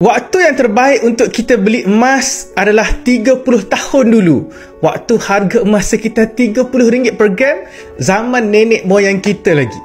Waktu yang terbaik untuk kita beli emas adalah 30 tahun dulu. Waktu harga emas sekitar RM30 per gram, zaman nenek moyang kita lagi.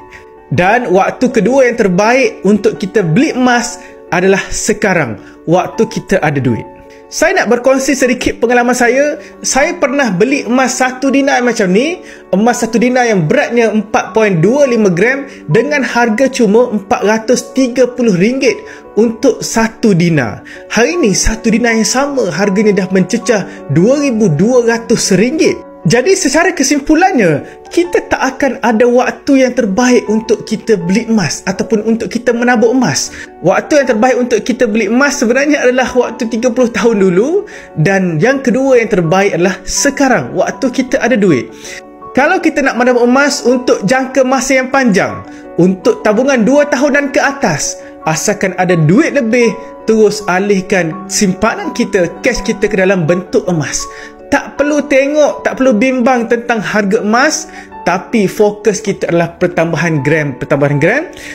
Dan waktu kedua yang terbaik untuk kita beli emas adalah sekarang, waktu kita ada duit. Saya nak berkongsi sedikit pengalaman saya. Saya pernah beli emas 1 dinar macam ni. Emas 1 dinar yang beratnya 4.25 gram dengan harga cuma RM430 untuk 1 dinar. Hari ni 1 dinar yang sama harganya dah mencecah RM2,200. Jadi secara kesimpulannya, kita tak akan ada waktu yang terbaik untuk kita beli emas ataupun untuk kita menabur emas. Waktu yang terbaik untuk kita beli emas sebenarnya adalah waktu 30 tahun dulu, dan yang kedua yang terbaik adalah sekarang, waktu kita ada duit. Kalau kita nak menabur emas untuk jangka masa yang panjang, untuk tabungan 2 tahunan ke atas, asalkan ada duit lebih, terus alihkan simpanan kita, cash kita ke dalam bentuk emas. Tak perlu tengok, tak perlu bimbang tentang harga emas, tapi fokus kita adalah pertambahan gram.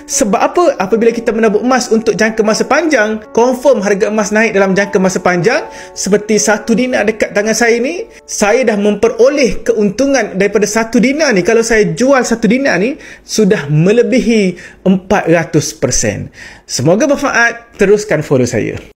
Sebab apa? Apabila kita menabur emas untuk jangka masa panjang, confirm harga emas naik dalam jangka masa panjang. Seperti 1 dinar dekat tangan saya ni, saya dah memperoleh keuntungan daripada 1 dinar ni. Kalau saya jual 1 dinar ni, sudah melebihi 400%. Semoga bermanfaat. Teruskan follow saya.